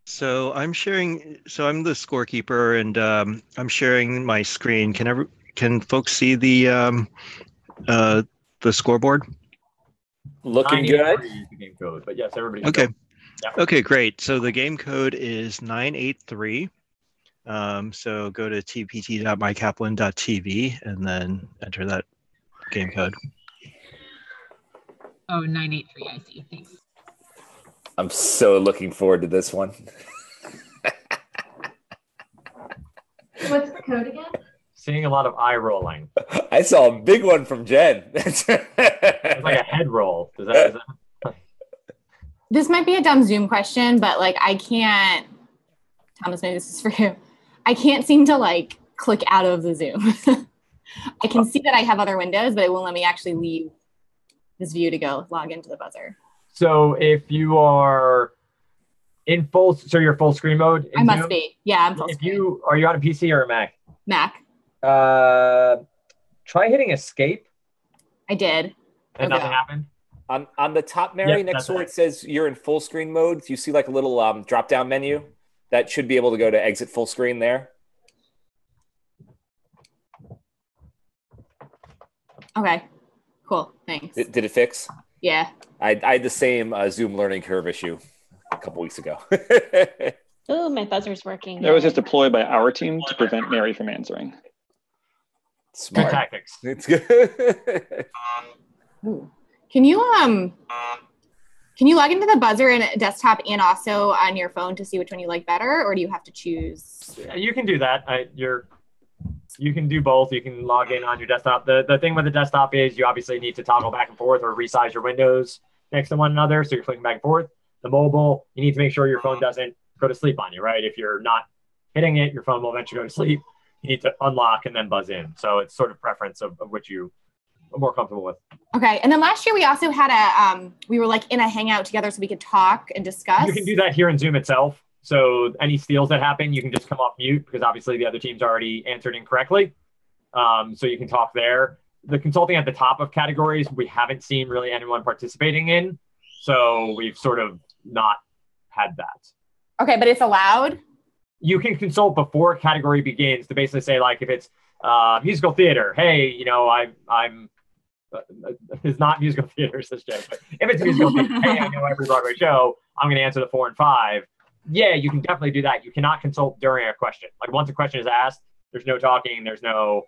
So I'm sharing. So I'm the scorekeeper, and I'm sharing my screen. Can folks see uh, the scoreboard? Looking good. 983 is the game code, but yes, everybody's Okay. going. Yeah. Okay, great. So the game code is 983. So go to tpt.mykaplan.tv and then enter that game code. Oh, 983, I see. Thanks. I'm so looking forward to this one. What's the code again? Seeing a lot of eye rolling. I saw a big one from Jen. It's like a head roll. Is that... This might be a dumb Zoom question, but like I can't, Thomas, maybe this is for you. I can't seem to like click out of the Zoom. I can see that I have other windows, but it won't let me actually leave this view to go log into the buzzer. So if you are in so you're full screen mode? I must be. Yeah, I'm full screen. Are you on a PC or a Mac? Mac. Try hitting escape. I did. And nothing happened? On the top, Mary, next to where it says you're in full screen mode, you see like a little drop-down menu that should be able to go to exit full screen there. Okay, cool, thanks. Did it fix? Yeah. I had the same Zoom learning curve issue a couple weeks ago. Oh, my buzzer's working. That was just deployed by our team to prevent Mary from answering. Smart. Good tactics. It's good. Ooh. Can you log into the buzzer in desktop and also on your phone to see which one you like better, or do you have to choose? You can do that. You can do both. You can log in on your desktop. The thing with the desktop is you obviously need to toggle back and forth or resize your windows next to one another, so you're clicking back and forth. The mobile, you need to make sure your phone doesn't go to sleep on you, right? If you're not hitting it, your phone will eventually go to sleep. You need to unlock and then buzz in. So it's sort of preference of which you are more comfortable with. Okay. And then last year we also had we were like in a hangout together so we could talk and discuss. You can do that here in Zoom itself. So any steals that happen, you can just come off mute because obviously the other team's already answered incorrectly. So you can talk there. The consulting at the top of categories, we haven't seen really anyone participating in. So we've sort of not had that. Okay, but it's allowed? You can consult before a category begins to basically say, like, if it's musical theater, hey, you know, I'm it's not musical theater, says Jen, but if it's musical theater, hey, I know every Broadway show, I'm going to answer the 4 and 5. Yeah, you can definitely do that. You cannot consult during a question. Like, once a question is asked, there's no talking. There's no,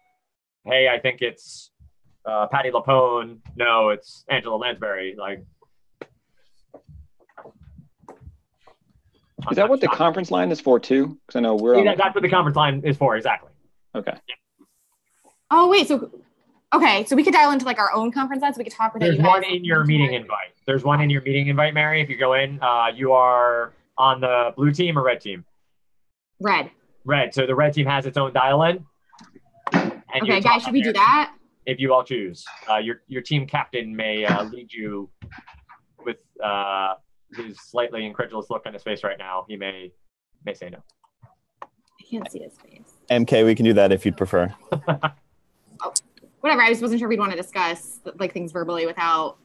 hey, I think it's Patti LuPone. No, it's Angela Lansbury. Like, is that what the conference line is for too? Because I know we're that's what the conference line is for, exactly. Okay. Yeah. Oh, wait, so we could dial into like our own conference line so we could talk with you guys. There's one in your meeting invite. There's one in your meeting invite, Mary. If you go in, you are on the blue team or red team? Red. Red. So the red team has its own dial-in. Okay, guys, should we do that? If you all choose. Your team captain may lead you with his slightly incredulous look on his face right now. He may say no. I can't see his face. MK, we can do that if you'd prefer. Oh, whatever. I just wasn't sure we'd want to discuss like things verbally without.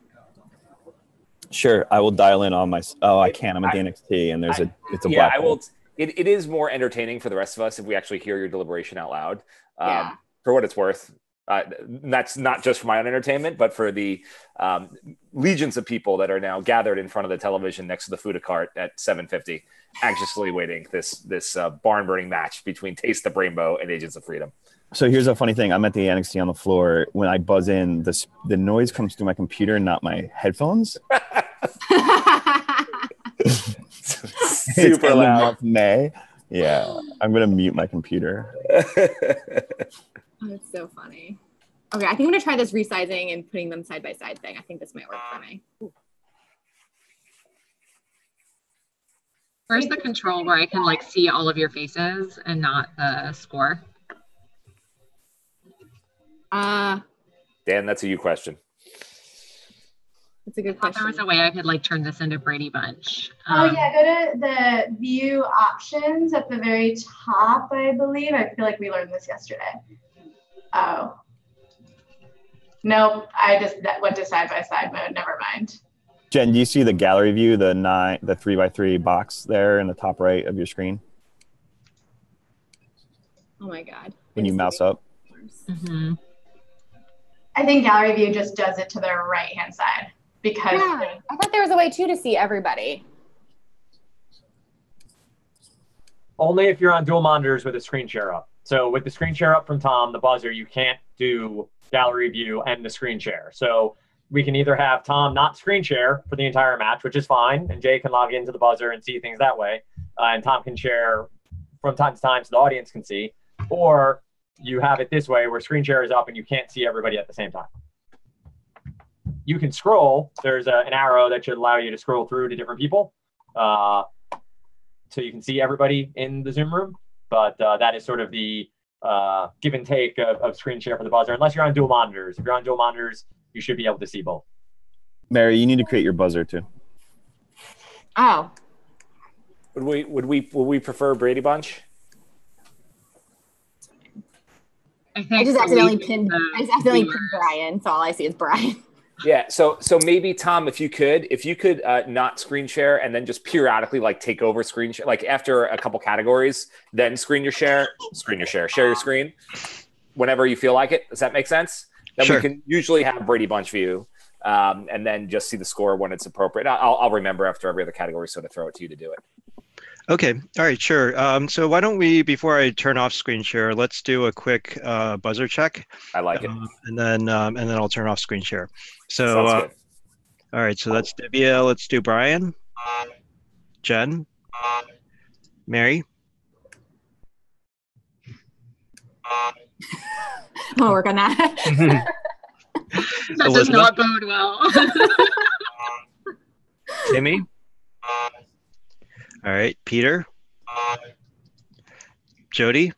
Sure, I will dial in on my. Oh, I can't. I'm at the NXT, and it's a black hole. It is more entertaining for the rest of us if we actually hear your deliberation out loud. For what it's worth, that's not just for my own entertainment, but for the legions of people that are now gathered in front of the television next to the food cart at 7:50, anxiously waiting this barn burning match between Taste the Brainbow and Agents of Freedom. So here's a funny thing. I'm at the NXT on the floor. When I buzz in, the noise comes through my computer, not my headphones. Super loud. May. Yeah, I'm going to mute my computer. Oh, that's so funny. Okay, I think I'm going to try this resizing and putting them side by side thing. I think this might work for me. Where's the control where I can like see all of your faces and not the score? Dan, that's a you question. That's a good question. There was a way I could like turn this into Brady Bunch. Oh yeah, go to the view options at the very top, I believe. I feel like we learned this yesterday. Oh. Nope, I just went to side-by-side mode. Never mind. Jen, do you see the gallery view, the 3x3 box there in the top right of your screen? Oh my God. When you mouse up? Mm-hmm. I think gallery view just does it to the right-hand side because Yeah, I thought there was a way too to see everybody. Only if you're on dual monitors with a screen share up. So with the screen share up from Tom, the buzzer, you can't do gallery view and the screen share. So we can either have Tom not screen share for the entire match, which is fine, and Jay can log into the buzzer and see things that way, and Tom can share from time to time so the audience can see, or you have it this way where screen share is up and you can't see everybody at the same time. You can scroll. There's an arrow that should allow you to scroll through to different people. So you can see everybody in the Zoom room, but that is sort of the give and take of screen share for the buzzer, unless you're on dual monitors. If you're on dual monitors, you should be able to see both. Mary, you need to create your buzzer too. Oh. Would we prefer Brady Bunch? I just accidentally pinned Brian, so all I see is Brian. Yeah, so maybe Tom, if you could not screen share and then just periodically like take over screen share, like after a couple categories, then share your screen whenever you feel like it. Does that make sense? Then Sure. We can usually have Brady Bunch view, and then just see the score when it's appropriate. I'll remember after every other category, so to throw it to you to do it. Okay. All right. Sure. So why don't we, before I turn off screen share, let's do a quick buzzer check. I like it. And then I'll turn off screen share. So Sounds good. all right. So that's Divya. Let's do Brian, Jen, Mary. I'm gonna work on that. That does not bode well. Timmy. All right, Peter, Jody,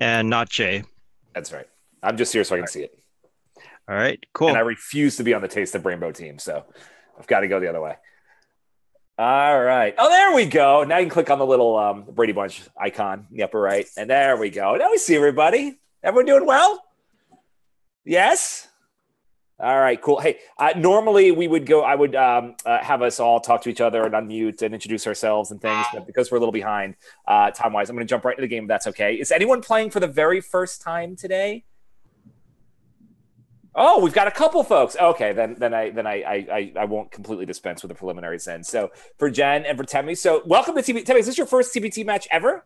and not Jay. That's right. I'm just here so I can see it. All right, cool. And I refuse to be on the Taste of Brainbow team, so I've got to go the other way. All right. Oh, there we go. Now you can click on the little Brady Bunch icon in the upper right, and there we go. Now we see everybody. Everyone doing well? Yes? All right, cool. Hey, normally I would have us all talk to each other and unmute and introduce ourselves and things, but because we're a little behind time-wise, I'm going to jump right into the game if that's okay. Is anyone playing for the very first time today? Oh, we've got a couple folks. Okay, then I won't completely dispense with the preliminaries then. So for Jen and for Temi, so welcome to TPT. Temi, is this your first TPT match ever?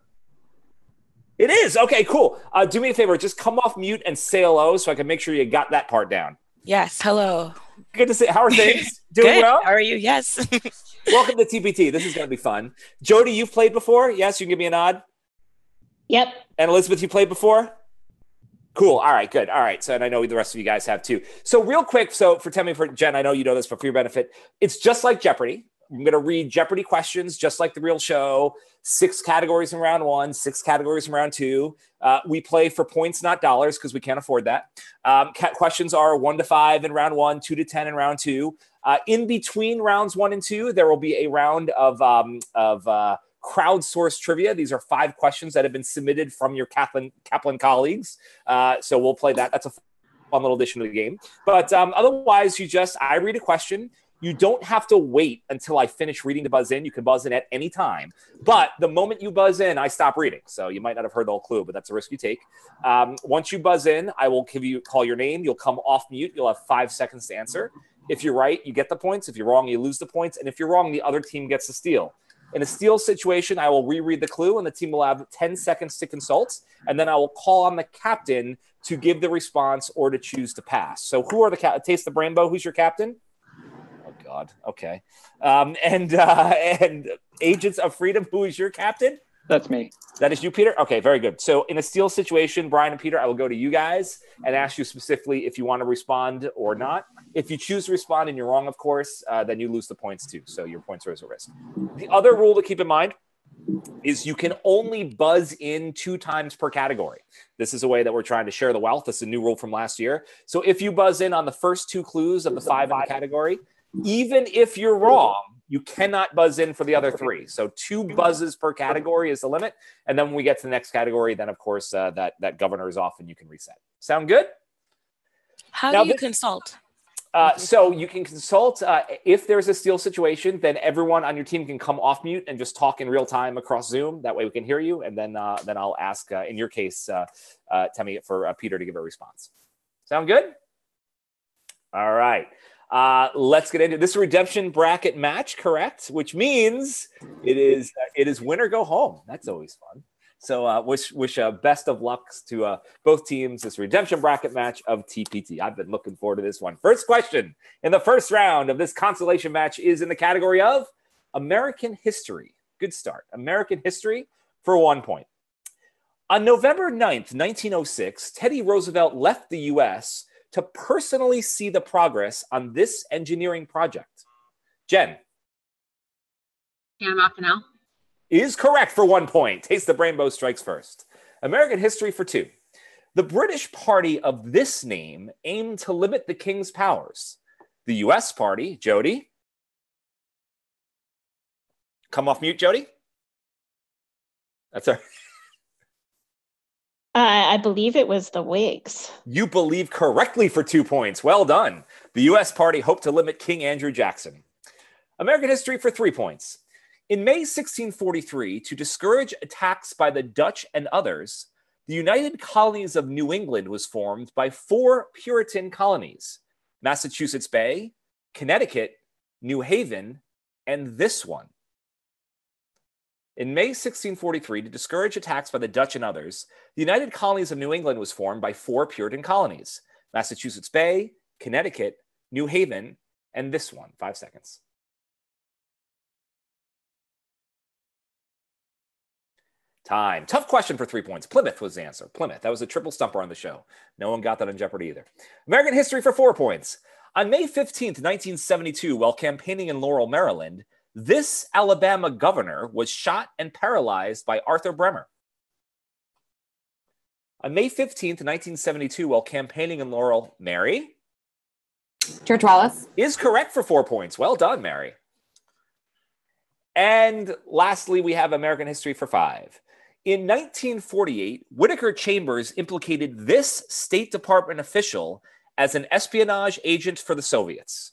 It is. Okay, cool. Do me a favor, just come off mute and say hello so I can make sure you got that part down. Yes, hello. Good to see. How are things? Doing Good. well? How are you? Yes. Welcome to TPT. This is going to be fun. Jody, you've played before? Yes, you can give me a nod. Yep. And Elizabeth, you played before? Cool. All right, good. All right. So, and I know the rest of you guys have too. So real quick, so for Temi, for Jen, I know you know this, but for your benefit, it's just like Jeopardy. I'm going to read Jeopardy questions, just like the real show. 6 categories in round 1, 6 categories in round 2. We play for points, not dollars, because we can't afford that. Questions are 1 to 5 in round 1, 2 to 10 in round 2. In between rounds 1 and 2, there will be a round of crowdsourced trivia. These are 5 questions that have been submitted from your Kaplan colleagues. So we'll play that. That's a fun little addition to the game. But otherwise, I read a question. You don't have to wait until I finish reading to buzz in. You can buzz in at any time. But the moment you buzz in, I stop reading. So you might not have heard the whole clue, but that's a risk you take. Once you buzz in, I will call your name. You'll come off mute. You'll have 5 seconds to answer. If you're right, you get the points. If you're wrong, you lose the points. And if you're wrong, the other team gets to steal. In a steal situation, I will reread the clue, and the team will have 10 seconds to consult. And then I will call on the captain to give the response or to choose to pass. So who are the Taste the Brainbow? Who's your captain? God. Okay. And Agents of Freedom, who is your captain? That's me. That is you, Peter? Okay, very good. So in a steal situation, Brian and Peter, I will go to you guys and ask you specifically if you want to respond or not. If you choose to respond and you're wrong, of course, then you lose the points too. So your points are at risk. The other rule to keep in mind is you can only buzz in 2 times per category. This is a way that we're trying to share the wealth. This is a new rule from last year. So if you buzz in on the first 2 clues of the 5 in the category, even if you're wrong, you cannot buzz in for the other 3. So 2 buzzes per category is the limit. And then when we get to the next category, then of course that governor is off and you can reset. Sound good? How do you consult? So you can consult. If there's a steal situation, then everyone on your team can come off mute and just talk in real time across Zoom. That way we can hear you. And then I'll ask, in your case, Temmie, for Peter to give a response. Sound good? All right. Let's get into this redemption bracket match, correct? Which means it is win or go home. That's always fun. So wish best of luck to both teams. This redemption bracket match of TPT. I've been looking forward to this one. First question in the first round of this consolation match is in the category of American history. Good start. American history for 1 point. On November 9th, 1906, Teddy Roosevelt left the U.S. to personally see the progress on this engineering project. Jen. Panama Canal. Is correct for 1 point. Taste the Brainbow strikes first. American history for 2. The British party of this name aimed to limit the king's powers. The U.S. party, Jody. Come off mute, Jody. That's all right. I believe it was the Whigs. You believe correctly for 2 points. Well done. The U.S. party hoped to limit King Andrew Jackson. American history for 3 points. In May 1643, to discourage attacks by the Dutch and others, the United Colonies of New England was formed by 4 Puritan colonies: Massachusetts Bay, Connecticut, New Haven, and this one. In May 1643, to discourage attacks by the Dutch and others, the United Colonies of New England was formed by 4 Puritan colonies: Massachusetts Bay, Connecticut, New Haven, and this one. 5 seconds. Time. Tough question for 3 points. Plymouth was the answer. Plymouth. That was a triple stumper on the show. No one got that on Jeopardy either. American history for 4 points. On May 15th, 1972, while campaigning in Laurel, Maryland, this Alabama governor was shot and paralyzed by Arthur Bremer. On May 15th, 1972, while campaigning in Laurel, Mary? George Wallace. Is correct for 4 points. Well done, Mary. And lastly, we have American history for 5. In 1948, Whittaker Chambers implicated this State Department official as an espionage agent for the Soviets.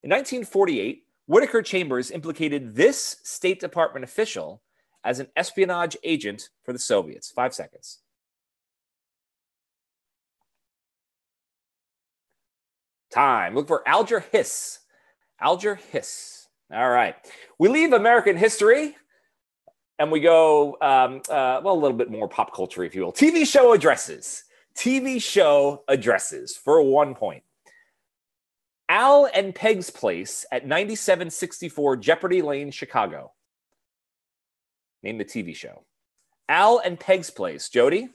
In 1948, Whittaker Chambers implicated this State Department official as an espionage agent for the Soviets. 5 seconds. Time. Look for Alger Hiss. Alger Hiss. All right. We leave American history and we go, a little bit more pop culture, if you will. TV show addresses. TV show addresses for 1 point. Al and Peg's Place at 9764 Jeopardy Lane, Chicago. Name the TV show. Al and Peg's Place. Jody?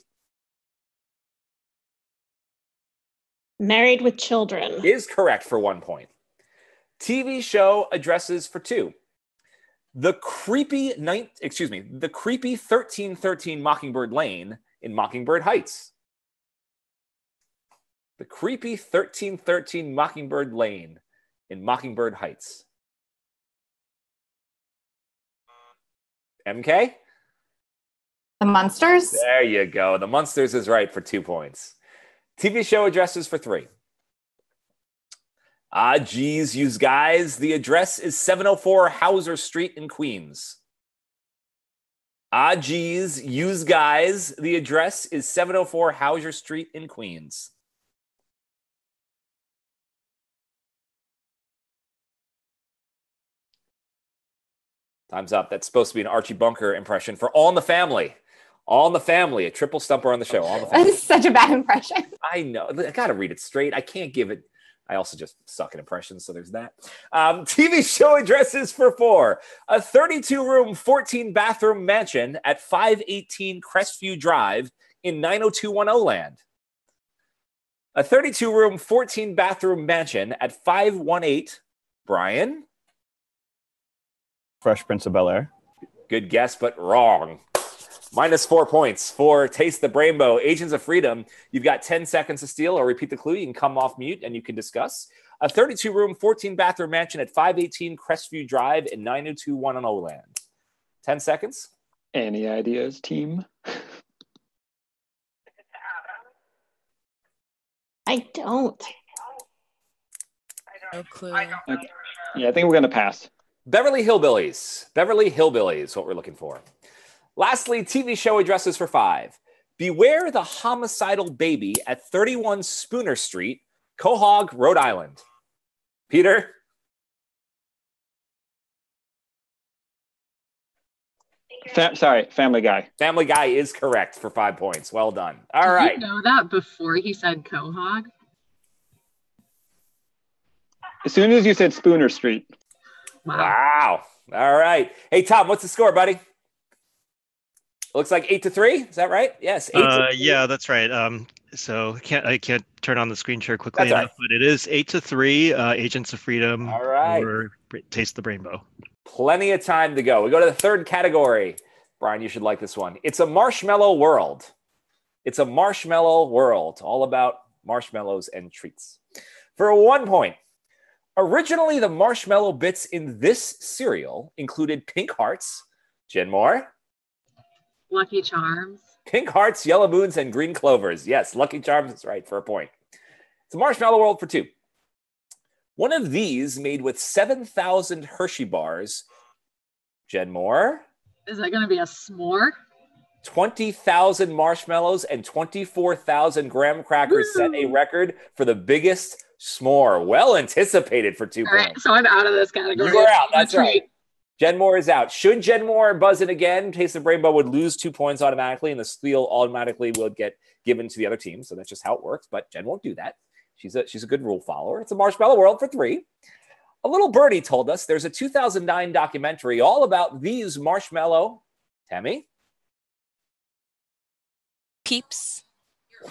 Married with Children. Is correct for 1 point. TV show addresses for 2. The creepy 1313 Mockingbird Lane in Mockingbird Heights. The creepy 1313 Mockingbird Lane in Mockingbird Heights. MK? The Munsters. There you go. The Munsters is right for 2 points. TV show addresses for 3. Ah, geez, you guys. The address is 704 Hauser Street in Queens. Ah, geez, you guys. The address is 704 Hauser Street in Queens. Time's up. That's supposed to be an Archie Bunker impression for All in the Family. All in the Family, a triple stumper on the show. All in the Family. That is such a bad impression. I know. I got to read it straight. I can't give it. I also just suck at impressions, so there's that. TV show addresses for 4. A 32-room, 14-bathroom mansion at 518 Crestview Drive in 90210 land. A 32-room, 14-bathroom mansion at 518, Brian? Fresh Prince of Bel-Air. Good guess, but wrong. Minus 4 points for Taste the Brainbow. Agents of Freedom, you've got 10 seconds to steal or repeat the clue. You can come off mute and you can discuss. A 32-room, 14-bathroom mansion at 518 Crestview Drive in 90210 land. 10 seconds. Any ideas, team? I don't. No clue. Okay. Yeah, I think we're going to pass. Beverly Hillbillies. Beverly Hillbillies, what we're looking for. Lastly, TV show addresses for 5. Beware the homicidal baby at 31 Spooner Street, Quahog, Rhode Island. Peter? Family Guy. Family Guy is correct for 5 points. Well done. All Did right. you know that before he said Quahog? As soon as you said Spooner Street. Wow. All right. Hey, Tom, what's the score, buddy? Looks like 8-3. Is that right? Yes. 8-3. Yeah, that's right. So I can't turn on the screen share quickly That's enough, right. but it is 8-3. Agents of Freedom. All right. Or Taste the Brainbow. Plenty of time to go. We go to the third category. Brian, you should like this one. It's a marshmallow world. It's a marshmallow world, all about marshmallows and treats. For 1 point, originally the marshmallow bits in this cereal included pink hearts. Jen Moore? Lucky Charms. Pink hearts, yellow moons, and green clovers. Yes, Lucky Charms is right for a point. It's a marshmallow world for 2. One of these made with 7,000 Hershey bars. Jen Moore? Is that going to be a s'more? 20,000 marshmallows and 24,000 graham crackers set a record for the biggest s'more. Well anticipated for 2 All points. right, so I'm out of this category. You are out. That's Treat. right. Jen Moore is out. Should Jen Moore buzz in again, Taste of Brainbow would lose 2 points automatically, and the steal automatically will get given to the other team. So that's just how it works. But Jen won't do that. She's a good rule follower. It's a marshmallow world for 3. A little birdie told us there's a 2009 documentary all about these marshmallow. Tammy? Peeps.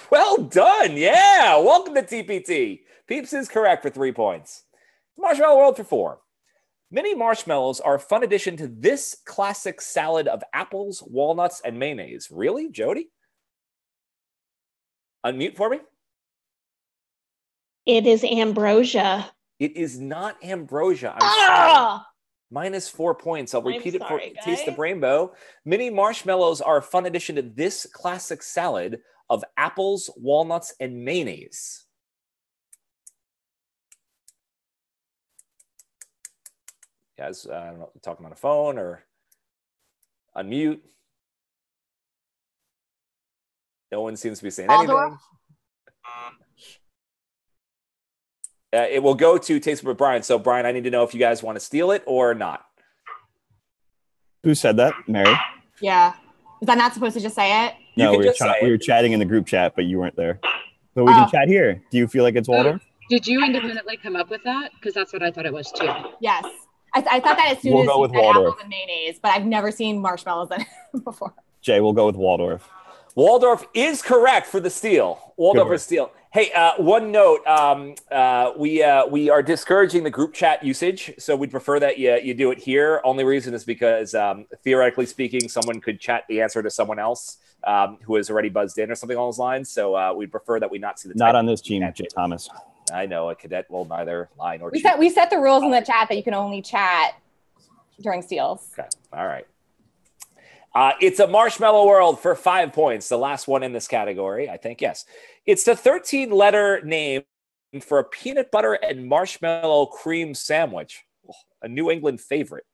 Well done. Yeah. Welcome to TPT. Peeps is correct for 3 points. Marshmallow world for 4. Mini marshmallows are a fun addition to this classic salad of apples, walnuts, and mayonnaise. Really, Jody? Unmute for me. It is ambrosia. It is not ambrosia. I'm sorry. Minus 4 points. I'll repeat it for Taste the Brainbow. Mini marshmallows are a fun addition to this classic salad of apples, walnuts, and mayonnaise. Guys, I don't know, talking on a phone or unmute. No one seems to be saying anything. It will go to Taste with Brian. So, Brian, I need to know if you guys want to steal it or not. Who said that? Mary? Yeah. Was I not supposed to just say it? No, we were chatting in the group chat, but you weren't there. So we can chat here. Do you feel like it's Waldorf? Did you independently come up with that? Because that's what I thought it was too. Yes. I thought that as soon as go you with said Waldorf. apples and mayonnaise, but I've never seen marshmallows in it before. Jay, we'll go with Waldorf. Waldorf is correct for the steal. Waldorf is steal. Hey, one note. We are discouraging the group chat usage, so we'd prefer that you do it here. Only reason is because theoretically speaking, someone could chat the answer to someone else who has already buzzed in or something along those lines. So we'd prefer that we not see the Not on this team, Jay Thomas. I know a cadet will neither lie nor cheat. We set the rules in the chat that you can only chat during steals. Okay. All right. It's a marshmallow world for 5 points. The last one in this category, I think. Yes. It's the 13-letter name for a peanut butter and marshmallow cream sandwich, a New England favorite.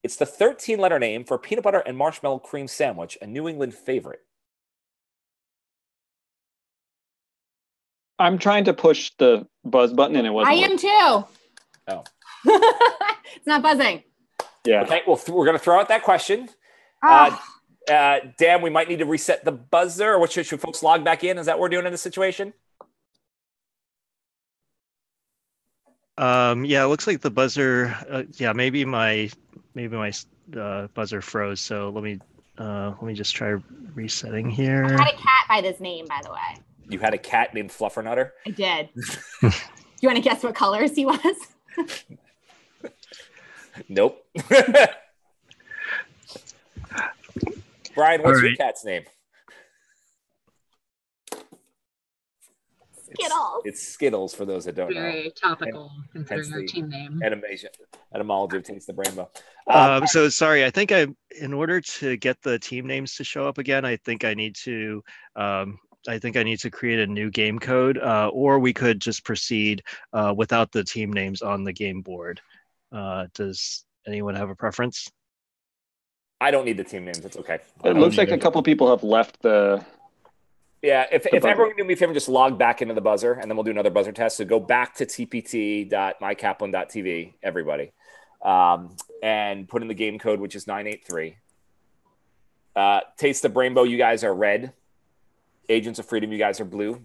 It's the 13-letter name for a peanut butter and marshmallow cream sandwich, a New England favorite. I'm trying to push the buzz button and it wasn't. I am too. Oh. It's not buzzing. Yeah. Okay, well, we're going to throw out that question. Dan, we might need to reset the buzzer. Or should folks log back in? Is that what we're doing in this situation? Yeah, it looks like the buzzer. Maybe my buzzer froze. So let me just try resetting here. I had a cat by this name, by the way. You had a cat named Fluffernutter? I did. Do you want to guess what colors he was? Nope. Brian, what's your cat's name? Skittles. It's Skittles for those that don't know. Very topical considering our team name. Etymology of Taste the Brainbow. So sorry, I think in order to get the team names to show up again, I think I need to I think I need to create a new game code, or we could just proceed without the team names on the game board. Does anyone have a preference? I don't need the team names. It's okay. It looks like a couple people have left the. Yeah, if buzzer. everyone can do me a favor, just log back into the buzzer, and then we'll do another buzzer test. So go back to tpt.mykaplan.tv, everybody, and put in the game code, which is 983. Taste the Brainbow, you guys are red. Agents of Freedom, you guys are blue.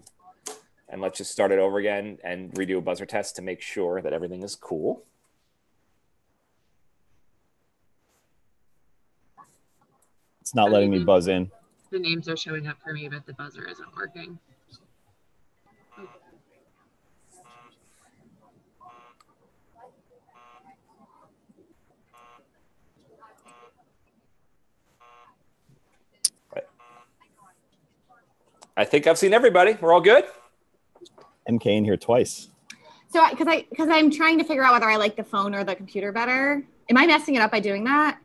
And let's just start it over again and redo a buzzer test to make sure that everything is cool. It's not letting me buzz in. The names are showing up for me, but the buzzer isn't working. I think I've seen everybody. We're all good? MK in here twice. So, because I'm trying to figure out whether I like the phone or the computer better. Am I messing it up by doing that?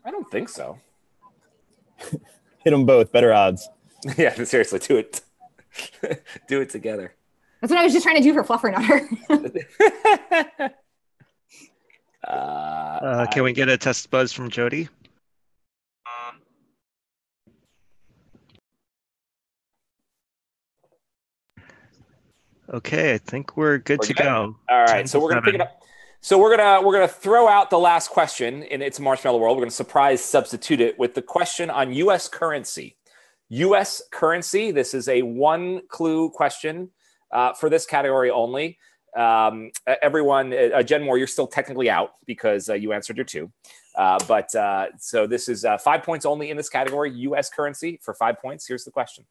I don't think so. Hit them both. Better odds. Yeah, seriously, do it. Do it together. That's what I was just trying to do for Fluffer Nutter. Can we get a test buzz from Jody? Okay, I think we're good to go. All right, so we're gonna pick it up. So we're gonna throw out the last question in It's a Marshmallow World. We're gonna surprise substitute it with the question on U.S. currency. U.S. currency. This is a 1-clue question for this category only. Everyone, Jen Moore, you're still technically out because you answered your 2. So this is 5 points only in this category. U.S. currency for 5 points. Here's the question.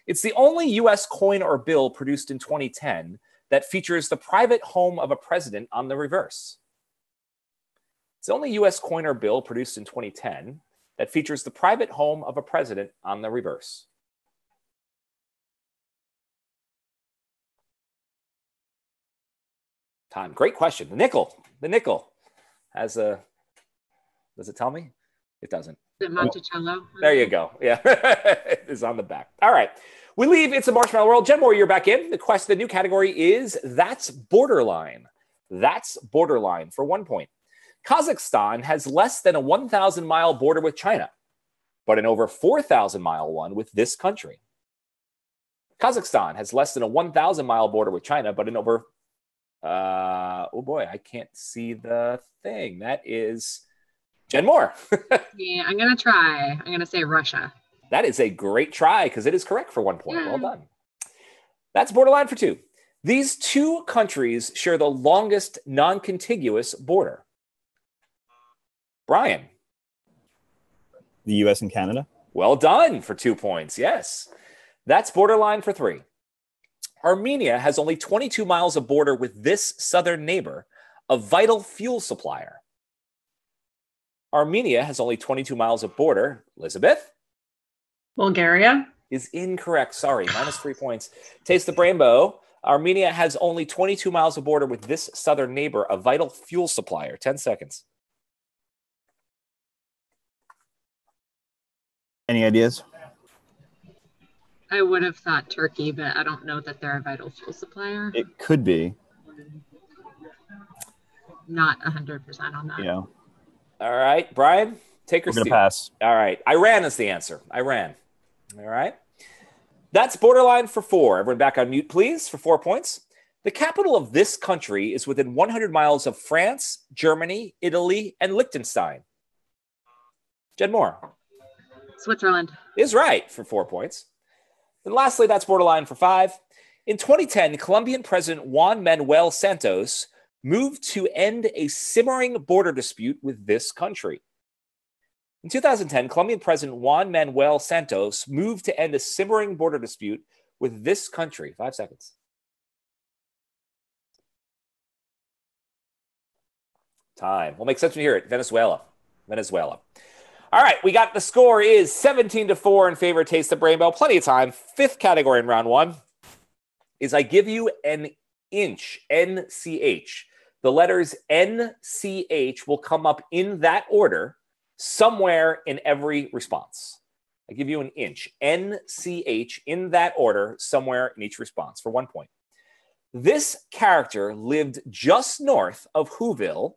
It's the only U.S. coin or bill produced in 2010 that features the private home of a president on the reverse. It's the only U.S. coin or bill produced in 2010 that features the private home of a president on the reverse. Time. Great question. The nickel has a, does it tell me? It doesn't. Is it Monticello? There you go. Yeah, it is on the back. All right. We leave It's a Marshmallow World. Jen Moore, you're back in. The new category is That's Borderline. That's Borderline for 1 point. Kazakhstan has less than a 1,000-mile border with China, but an over 4,000-mile one with this country. Kazakhstan has less than a 1,000-mile border with China, but an over, oh boy, I can't see the thing. That is Jen Moore. Yeah, I'm going to try. I'm going to say Russia. That is a great try because it is correct for 1 point. Well done. That's Borderline for 2. These 2 countries share the longest non-contiguous border. Brian. The U.S. and Canada. Well done for 2 points. Yes. That's Borderline for 3. Armenia has only 22 miles of border with this southern neighbor, a vital fuel supplier. Armenia has only 22 miles of border. Elizabeth? Bulgaria is incorrect. Sorry, minus 3 points. Taste the Brainbow. Armenia has only 22 miles of border with this southern neighbor, a vital fuel supplier. 10 seconds. Any ideas? I would have thought Turkey, but I don't know that they're a vital fuel supplier. It could be. Not 100% on that. Yeah. All right, Brian, take or steal. steal. Pass. All right, Iran is the answer. Iran. All right. That's Borderline for 4. Everyone back on mute, please, for 4 points. The capital of this country is within 100 miles of France, Germany, Italy, and Liechtenstein. Jen Moore. Switzerland. Is right for 4 points. And lastly, that's Borderline for 5. In 2010, Colombian President Juan Manuel Santos moved to end a simmering border dispute with this country. In 2010, Colombian President Juan Manuel Santos moved to end a simmering border dispute with this country. 5 seconds. Time. Will make sense when you hear it. Venezuela. All right, we got the score is 17-4 in favor of Taste the Brainbow. Plenty of time. 5th category in round 1 is I give you an inch, NCH. The letters NCH will come up in that order somewhere in every response. I give you an inch. NCH in that order, somewhere in each response for 1 point. This character lived just north of Whoville.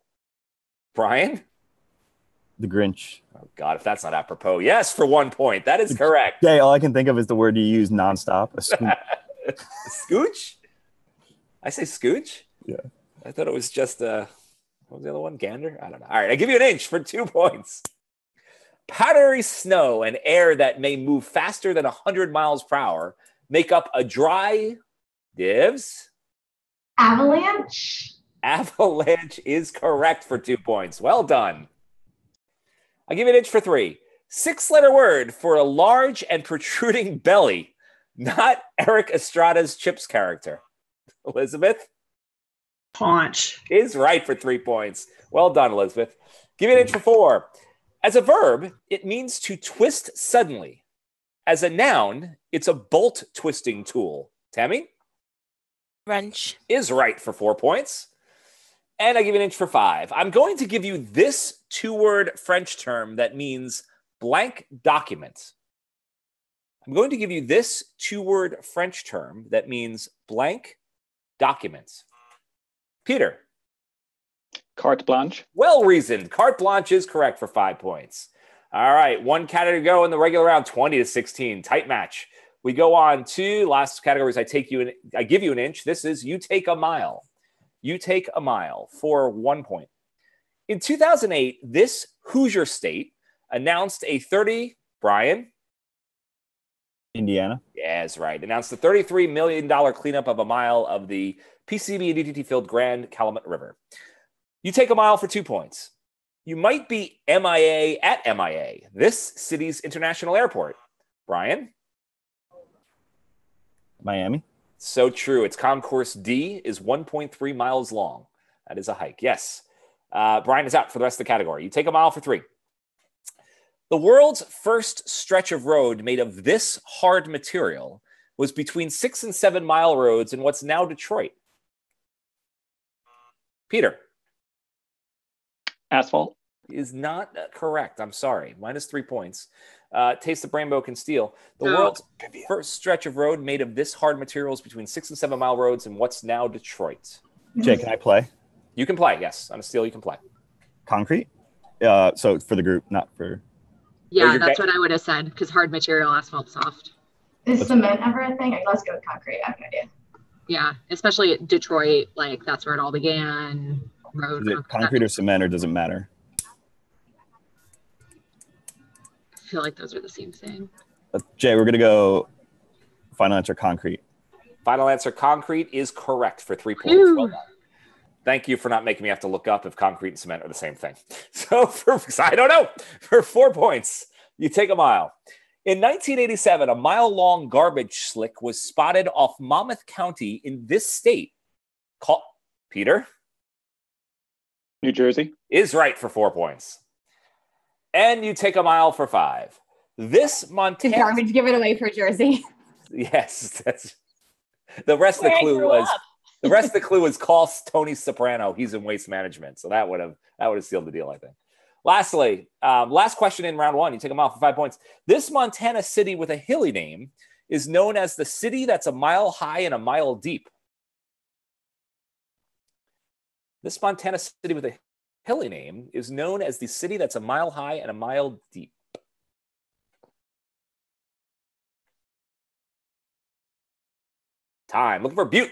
Brian? The Grinch. Oh, God, if that's not apropos. Yes, for 1 point. That is correct. Yeah, all I can think of is the word you use nonstop. Scooch? I say scooch? Yeah. I thought it was just, what was the other one? Gander? I don't know. All right, I give you an inch for 2 points. Powdery snow and air that may move faster than 100 miles per hour make up a dry divs. Avalanche. Avalanche is correct for 2 points. Well done. I'll give you an inch for 3. 6-letter word for a large and protruding belly, not Eric Estrada's Chips character. Elizabeth? Paunch. Is right for 3 points. Well done, Elizabeth. Give you an inch for 4. As a verb, it means to twist suddenly. As a noun, it's a bolt twisting tool. Tammy? Wrench. Is right for 4 points. And I give you an inch for 5. I'm going to give you this 2-word French term that means blank document. I'm going to give you this 2-word French term that means blank document. Peter? Carte blanche. Well reasoned. Carte blanche is correct for 5 points. All right, 1 category to go in the regular round, 20-16. Tight match. We go on to last categories. I give you an inch. This is you take a mile. You take a mile for 1 point. In 2008, this Hoosier state announced a 30, Brian? Indiana. Yeah, that's right. Announced a $33 million cleanup of a mile of the PCB and DTT-filled Grand Calumet River. You take a mile for 2 points. You might be MIA at MIA, this city's international airport. Brian? Miami. So true. Its concourse D is 1.3 miles long. That is a hike. Yes. Brian is out for the rest of the category. You take a mile for 3. The world's first stretch of road made of this hard material was between 6 and 7 mile roads in what's now Detroit. Peter? Asphalt. Is not correct. I'm sorry. Minus 3 points. Taste the Brainbow can steal. The world's first stretch of road made of this hard materials between 6 and 7 mile roads in what's now Detroit. Jay, can I play? You can play, yes. On a steal, you can play. Concrete? So for the group, not for... Yeah, that's what I would have said, because hard material, asphalt, soft. Is cement ever a thing? Let's go with concrete. I have no idea. Yeah, especially Detroit, like that's where it all began. Road. Is it concrete or cement, or does it matter? I feel like those are the same thing. Jay, we're going to go final answer concrete. Final answer concrete is correct for 3 points. Well done. Thank you for not making me have to look up if concrete and cement are the same thing. So I don't know. For 4 points, you take a mile. In 1987, a mile-long garbage slick was spotted off Monmouth County in this state. Peter? New Jersey. Is right for 4 points. And you take a mile for 5. This Montana... Did garbage give it away for Jersey? Yes. The rest of the clue was... The rest of the clue is call Tony Soprano. He's in waste management. So that would have sealed the deal, I think. Lastly, last question in round 1. You take a mile for 5 points. This Montana city with a hilly name is known as the city that's a mile high and a mile deep. This Montana city with a hilly name is known as the city that's a mile high and a mile deep. Time. Looking for Butte,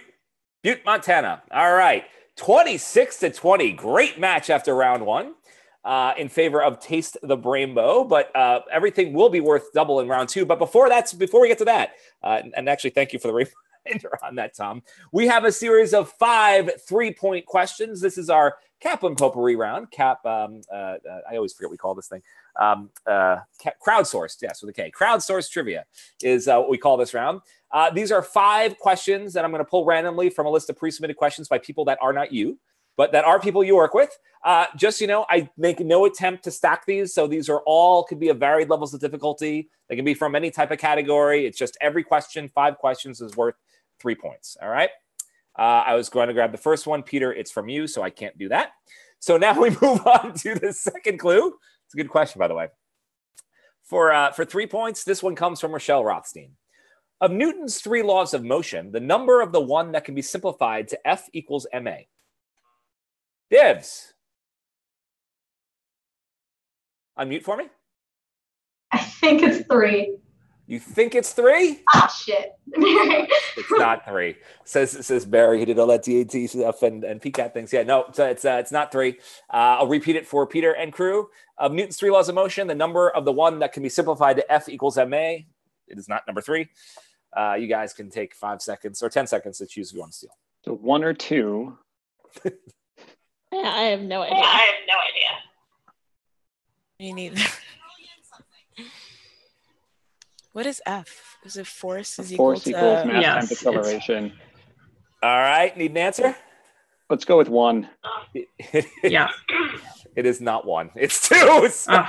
Montana. All right. 26-20. Great match after round 1 in favor of Taste the Brainbow. But everything will be worth double in round 2. But before we get to that, and actually thank you for the reminder on that, Tom, we have a series of 5 3-point questions. This is our Kaplan Potpourri round. I always forget what we call this thing. Crowdsourced, yes, with a K. Crowdsourced trivia is what we call this round. These are 5 questions that I'm going to pull randomly from a list of pre-submitted questions by people that are not you, but that are people you work with. Just, I make no attempt to stack these. So these are all could be of varied levels of difficulty. They can be from any type of category. It's just every question, 5 questions is worth 3 points. All right. I was going to grab the first one. Peter, it's from you, so I can't do that. So now we move on to the second clue. It's a good question, by the way. For 3 points, this one comes from Rochelle Rothstein. Of Newton's 3 laws of motion, the number of the one that can be simplified to F equals ma. Divs. Unmute for me. I think it's 3. You think it's 3? Ah, shit. It's not 3. Says Barry, who did all that DAT stuff and PCAT things. Yeah, no, it's not 3. I'll repeat it for Peter and crew. Of Newton's 3 laws of motion, the number of the one that can be simplified to F equals ma. It is not number 3. You guys can take 5 seconds or 10 seconds to choose if you want to steal. So 1 or 2. I have no idea. Me neither. What is F? Is it force is equal Force equals to... mass Yes, times acceleration. All right, need an answer? Let's go with 1. Yeah. It is not 1. It's 2. So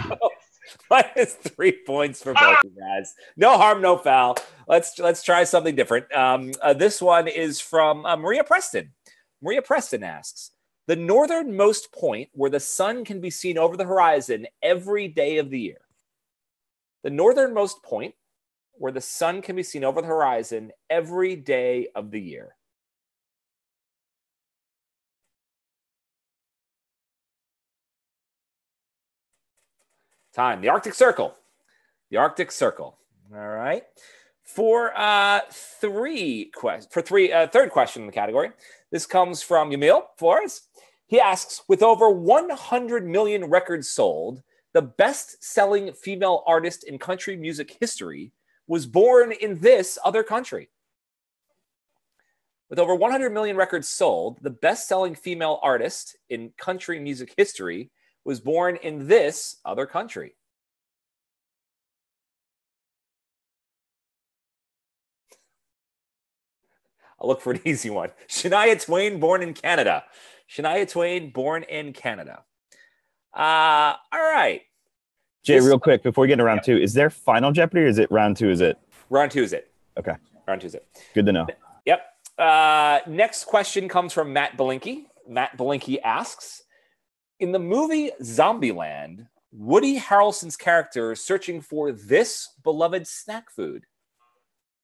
minus 3 points for both you guys. No harm, no foul. Let's try something different. This one is from Maria Preston. Maria Preston asks, the northernmost point where the sun can be seen over the horizon every day of the year. The northernmost point where the sun can be seen over the horizon every day of the year. Time. The Arctic Circle. The Arctic Circle. All right. For third question in the category, this comes from Yamil Flores. He asks, with over 100 million records sold, the best-selling female artist in country music history was born in this other country. With over 100 million records sold, the best-selling female artist in country music history was born in this other country. I'll look for an easy one. Shania Twain, born in Canada. Shania Twain, born in Canada. All right. Jay, real quick, before we get into round 2, is there Final Jeopardy or is it round 2? Is it? Round 2 is it. Okay. Round 2 is it. Good to know. Yep. Next question comes from Matt Belinky. Matt Belinky asks, in the movie Zombieland, Woody Harrelson's character is searching for this beloved snack food.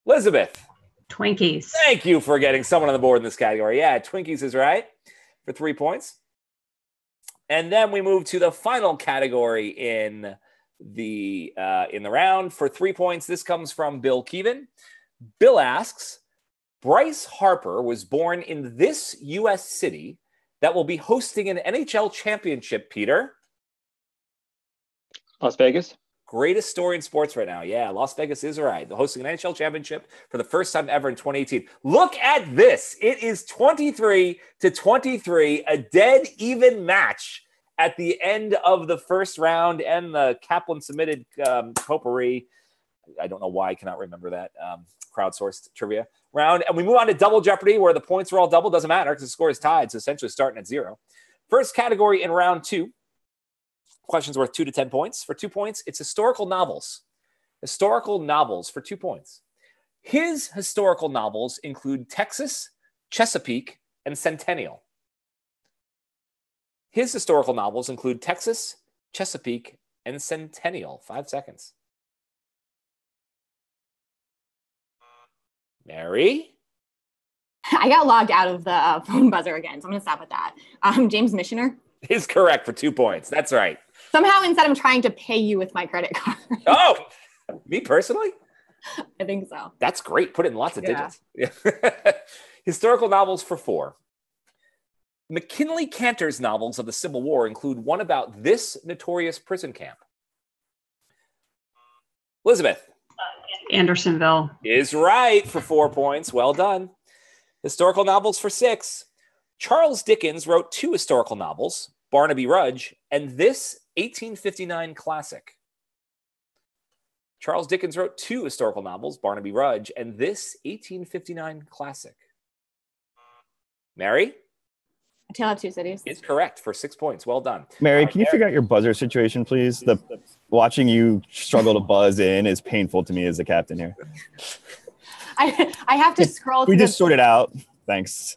Elizabeth. Twinkies. Thank you for getting someone on the board in this category. Yeah, Twinkies is right for 3 points. And then we move to the final category in the round for 3 points. This comes from Bill Keevan. Bill asks, Bryce Harper was born in this U.S. city that will be hosting an NHL championship, Peter. Las Vegas. Greatest story in sports right now. Yeah, Las Vegas is right. They're hosting an NHL championship for the first time ever in 2018. Look at this. It is 23-23, a dead even match at the end of the first round and the Kaplan submitted potpourri. I don't know why I cannot remember that crowdsourced trivia round. And we move on to Double Jeopardy, where the points are all double. Doesn't matter because the score is tied, so essentially starting at 0. First category in round 2. Questions worth 2 to 10 points. For 2 points, it's historical novels. Historical novels for 2 points. His historical novels include Texas, Chesapeake, and Centennial. His historical novels include Texas, Chesapeake, and Centennial. 5 seconds. Mary? I got logged out of the phone buzzer again, so I'm going to stop with that. James Missioner Is correct for 2 points. That's right. Somehow, instead of trying to pay you with my credit card. Oh, me personally? I think so. That's great. Put it in lots of digits. Yeah. Historical novels for 4. McKinley Cantor's novels of the Civil War include one about this notorious prison camp. Elizabeth. Andersonville. Is right for 4 points. Well done. Historical novels for 6. Charles Dickens wrote 2 historical novels, Barnaby Rudge and this 1859 classic. Charles Dickens wrote 2 historical novels, Barnaby Rudge and this 1859 classic. Mary? A Tale of Two Cities. Is correct for 6 points. Well done. Mary, can you figure out your buzzer situation, please? Watching you struggle to buzz in is painful to me as the captain here. I have to scroll. We just sorted out. Thanks.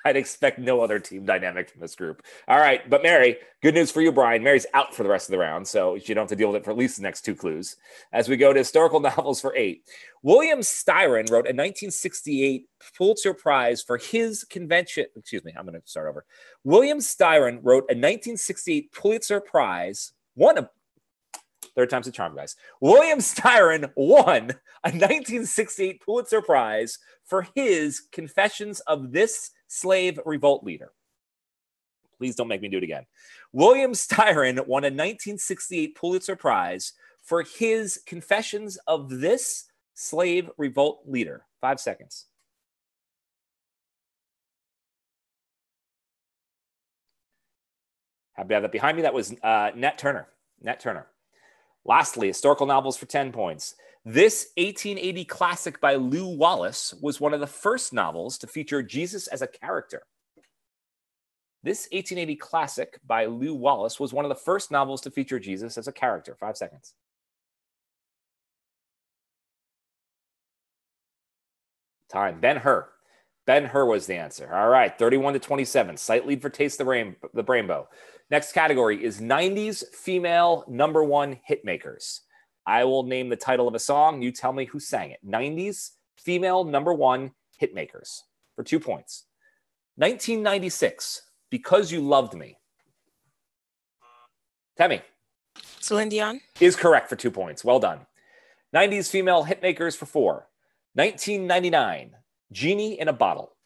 I'd expect no other team dynamic from this group. All right, but Mary, good news for you, Brian. Mary's out for the rest of the round, so you don't have to deal with it for at least the next 2 clues. As we go to historical novels for 8. William Styron wrote a 1968 Pulitzer Prize for his convention. Excuse me, I'm going to start over. William Styron wrote a 1968 Pulitzer Prize, third time's a charm, guys. William Styron won a 1968 Pulitzer Prize for his Confessions of This Slave Revolt Leader. Please don't make me do it again. William Styron won a 1968 Pulitzer Prize for his Confessions of This Slave Revolt Leader. 5 seconds. Happy to have that behind me. That was Nat Turner. Nat Turner. Lastly, historical novels for 10 points. This 1880 classic by Lew Wallace was one of the first novels to feature Jesus as a character. This 1880 classic by Lew Wallace was one of the first novels to feature Jesus as a character. 5 seconds. Time. Ben-Hur. Ben-Hur was the answer. All right, 31-27. Slight lead for Taste the Brainbow. Next category is 90s female #1 hitmakers. I will name the title of a song. You tell me who sang it. 90s female #1 hitmakers for 2 points. 1996, Because You Loved Me. Temmie. Celine Dion. Is correct for 2 points. Well done. 90s female hitmakers for 4. 1999, Genie in a Bottle.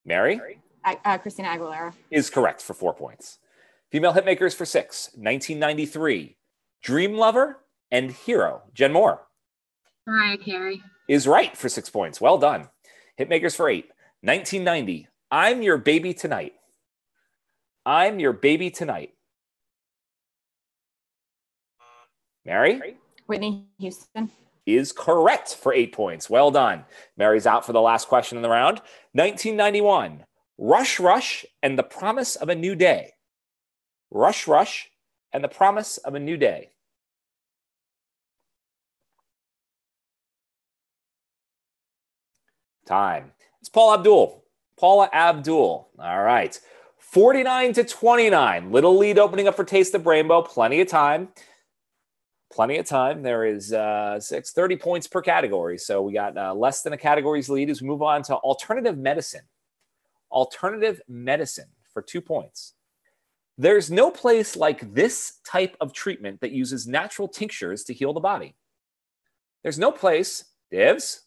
Mary? Christina Aguilera. Is correct for 4 points. Female hitmakers for 6. 1993, Dream Lover and Hero. Jen Moore. Mariah Carey. Is right for 6 points. Well done. Hitmakers for 8. 1990, I'm Your Baby Tonight. I'm Your Baby Tonight. Mary? Whitney Houston. Is correct for 8 points. Well done. Mary's out for the last question in the round. 1991, Rush Rush and the Promise of a New Day. Rush Rush and the Promise of a New Day. Time. It's Paula Abdul. Paula Abdul. All right. 49-29. Little lead opening up for Taste the Brainbow. Plenty of time. Plenty of time. There is 30 points per category. So we got less than a category's lead as we move on to alternative medicine. Alternative medicine for 2 points. There's no place like this type of treatment that uses natural tinctures to heal the body. There's no place, Divs?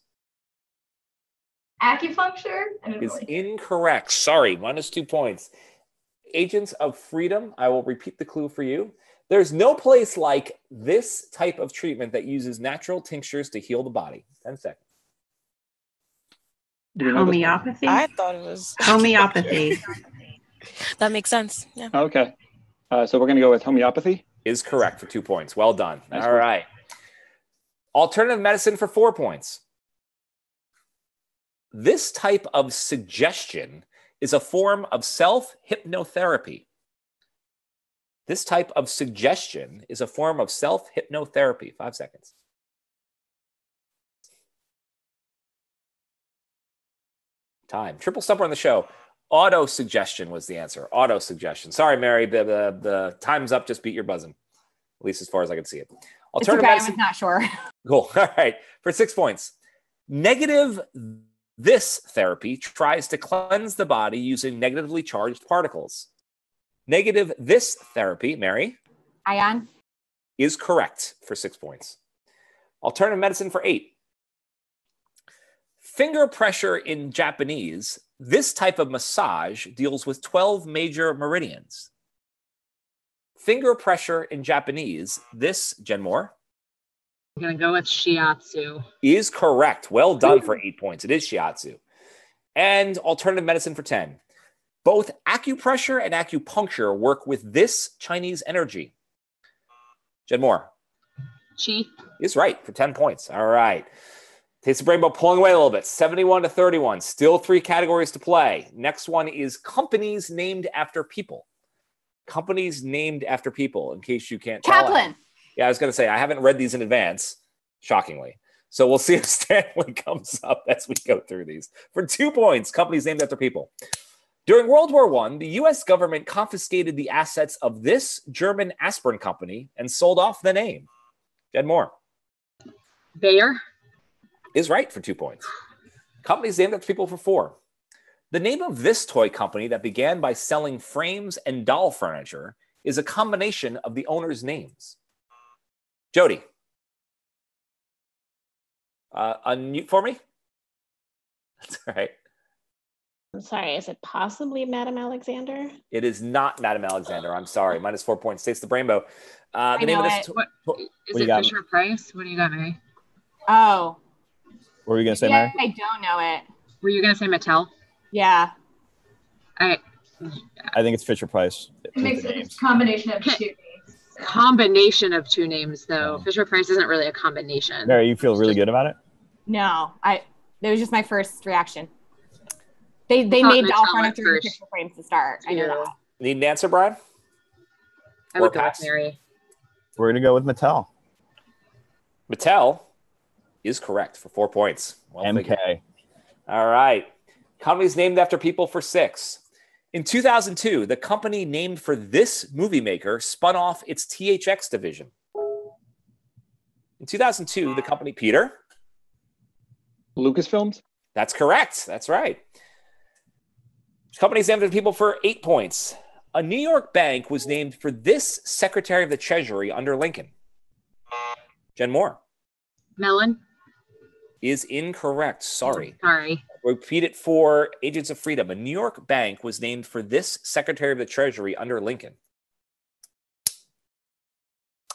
Acupuncture? Is incorrect. Sorry, -2 points. Agents of Freedom, I will repeat the clue for you. There's no place like this type of treatment that uses natural tinctures to heal the body. 10 seconds. Homeopathy? I thought it was homeopathy. That makes sense. Yeah. Okay. So we're going to go with homeopathy. Is correct for 2 points. Well done. Nice All work. right. Alternative medicine for 4 points. This type of suggestion is a form of self-hypnotherapy. This type of suggestion is a form of self-hypnotherapy. 5 seconds. Time. Triple stumper on the show. Auto-suggestion was the answer. Auto-suggestion. Sorry, Mary. The time's up. Just beat your buzzing. At least as far as I can see it. It's okay, I was not sure. Cool. All right. For 6 points. Negative this therapy tries to cleanse the body using negatively charged particles. Negative this therapy, Mary? Ion. Is correct for 6 points. Alternative medicine for 8. Finger pressure in Japanese. This type of massage deals with 12 major meridians. Finger pressure in Japanese. This, Jen Moore? I'm going to go with shiatsu. Is correct. Well done for 8 points. It is shiatsu. And alternative medicine for 10. Both acupressure and acupuncture work with this Chinese energy. Jen Moore? Chi. Is right for 10 points. All right. Taste the Brainbow pulling away a little bit. 71-31. Still 3 categories to play. Next one is companies named after people. Companies named after people, in case you can't tell. Kaplan. Yeah, I was going to say, I haven't read these in advance, shockingly. So we'll see if Stanley comes up as we go through these. For 2 points, companies named after people. During World War I, the U.S. government confiscated the assets of this German aspirin company and sold off the name. Jen Moore. Bayer. Is right for 2 points. Companies named after people for 4. The name of this toy company that began by selling frames and doll furniture is a combination of the owners' names. Jody. Unmute for me. That's all right. I'm sorry, is it possibly Madame Alexander? It is not Madame Alexander. I'm sorry. Minus 4 points. States the Brainbow. I The name know of this. it. Is it Fisher Price? What do you got, Mary? Oh. What were you going to say, Yeah, Mary? I don't know it. Were you gonna say Mattel? Yeah. I think it's Fisher Price. It makes a combination of 2 names. Combination of 2 names, though. Fisher Price isn't really a combination. Mary, you feel really good about it? No, that was just my first reaaction. They made doll furniture and picture frames to start. I know that. Need an answer, Brian? I would go with Mary. We're going to go with Mattel. Mattel is correct for 4 points. Well MK. figured. All right. Companies named after people for 6. In 2002, the company named for this movie maker spun off its THX division. In 2002, the company, Peter? Lucasfilms? That's correct. That's right. Companies named after people for 8 points. A New York bank was named for this Secretary of the Treasury under Lincoln. Jen Moore. Mellon. Is incorrect. Sorry. Sorry. Repeat it for Agents of Freedom. A New York bank was named for this Secretary of the Treasury under Lincoln.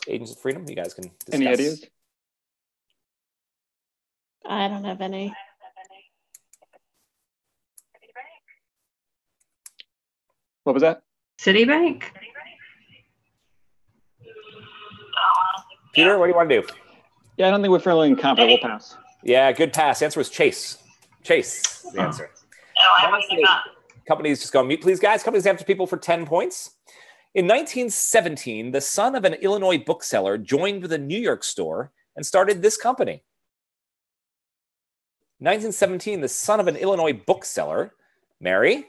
Agents of Freedom, you guys can discuss. Any ideas? I don't have any. What was that? Citibank? Peter, what do you want to do? Yeah, I don't think we're fairly incompetent. We'll pass. Yeah, good pass. The answer was Chase. Chase is the answer. Companies just go on mute, please, guys. Companies after people for 10 points. In 1917, the son of an Illinois bookseller joined with a New York store and started this company. 1917, the son of an Illinois bookseller, Mary?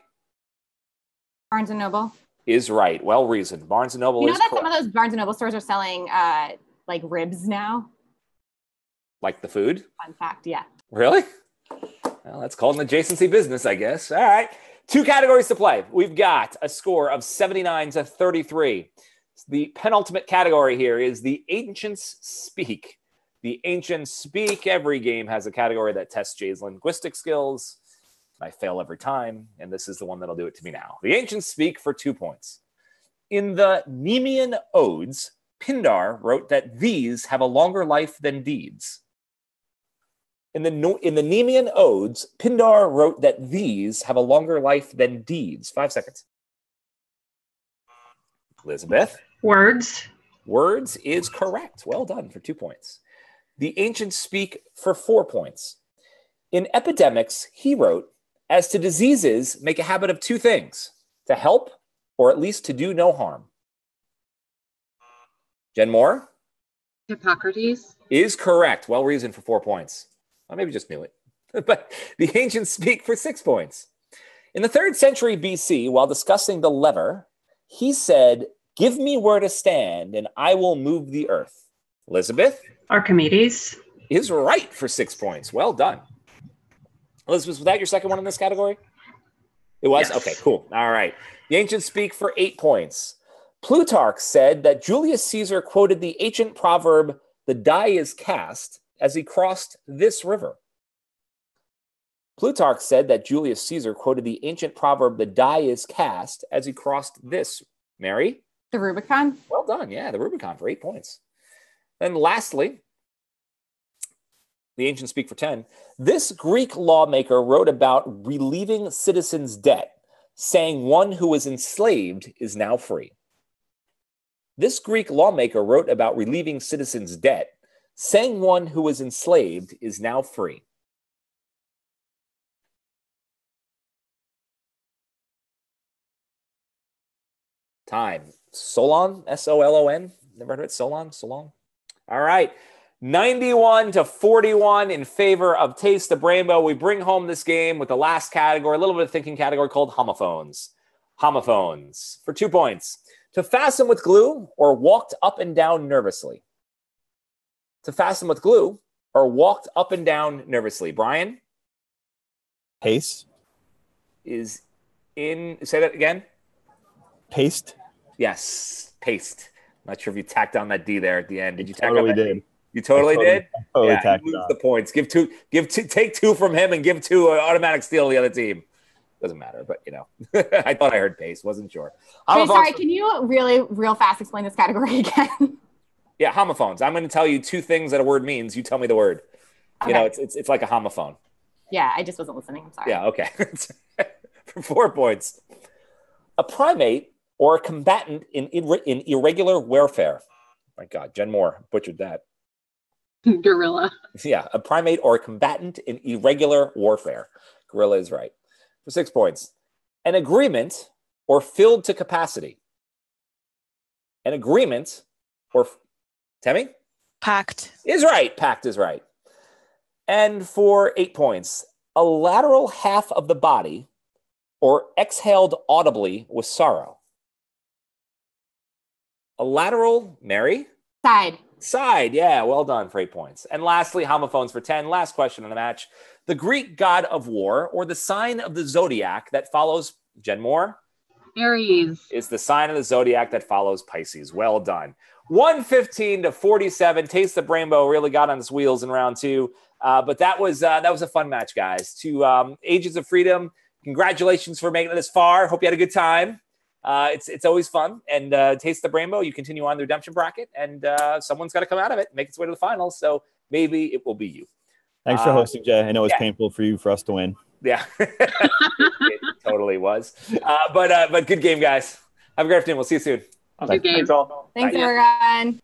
Barnes & Noble. Is right. Well reasoned. Barnes & Noble You know is that correct. some of those Barnes & Noble stores are selling like ribs now? Like the food? Fun fact, yeah. Really? Well, that's called an adjacency business, I guess. All right. 2 categories to play. We've got a score of 79 to 33. The penultimate category here is the Ancients Speak. The Ancients Speak. Every game has a category that tests Jay's linguistic skills. I fail every time, and this is the one that'll do it to me now. The Ancients Speak for 2 points. In the Nemean Odes, Pindar wrote that these have a longer life than deeds. In the Nemean Odes, Pindar wrote that these have a longer life than deeds. 5 seconds. Elizabeth? Words. Words is correct. Well done for 2 points. The Ancients Speak for 4 points. In Epidemics, he wrote, as to diseases, make a habit of 2 things, to help or at least to do no harm. Jen Moore? Hippocrates. Is correct. Well reasoned for 4 points. I maybe just knew it. But the Ancients Speak for 6 points. In the 3rd century BC, while discussing the lever, he said, give me where to stand and I will move the earth. Elizabeth? Archimedes. Is right for 6 points. Well done. Elizabeth, was that your second one in this category? It was? Yes. Okay, cool. All right. The Ancients Speak for 8 points. Plutarch said that Julius Caesar quoted the ancient proverb, the die is cast, as he crossed this river. Plutarch said that Julius Caesar quoted the ancient proverb, the die is cast, as he crossed this. Mary? The Rubicon. Well done. Yeah, the Rubicon for 8 points. And lastly, the Ancients Speak for 10. This Greek lawmaker wrote about relieving citizens' debt, saying one who was enslaved is now free. This Greek lawmaker wrote about relieving citizens' debt, saying one who was enslaved is now free. Time. Solon, S-O-L-O-N. Never heard of it? Solon? Solon? All right. 91-41 in favor of Taste the Brainbow. We bring home this game with the last category, a little bit of thinking category called homophones. Homophones for 2 points. To fasten with glue or walked up and down nervously. To fasten with glue or walked up and down nervously. Brian? Pace. Is in, say that again? Paste. Yes, paste. Not sure if you tacked on that D there at the end. Did you tack Totally on that did. D? You totally did? Totally Yeah, tacked he it loses on. the points. Take 2 from him and give 2 automatic steal to the other team. Doesn't matter, but I thought I heard pace. Wasn't sure. Wait, sorry, can you really real fast explain this category again? Yeah, homophones. I'm going to tell you 2 things that a word means. You tell me the word. Okay. It's like a homophone. Yeah, I just wasn't listening. I'm sorry. Yeah, okay. For 4 points. A primate or a combatant in irregular warfare. My God, Jen Moore butchered that. Gorilla. Yeah, a primate or a combatant in irregular warfare. Gorilla is right. For 6 points. An agreement or filled to capacity. An agreement or... Temmie? Packed. Is right. Packed is right. And for 8 points. A lateral half of the body or exhaled audibly with sorrow. A lateral, Mary? Side, yeah, well done for 8 points. And lastly, homophones for 10. Last question on the match. The Greek god of war or the sign of the zodiac that follows, Jen Moore? Aries. Is the sign of the zodiac that follows Pisces. Well done. 115-47. Taste the Brainbow really got on its wheels in round 2. But that was a fun match, guys. To Ages of Freedom, congratulations for making it this far. Hope you had a good time. It's always fun. And Taste the Brainbow, you continue on the redemption bracket, and someone's got to come out of it, make its way to the finals. So maybe it will be you. Thanks for hosting, Jay. I know it's painful for us to win. Yeah, it totally was. But good game, guys. Have a great afternoon. We'll see you soon. Thanks all. Thanks, everyone.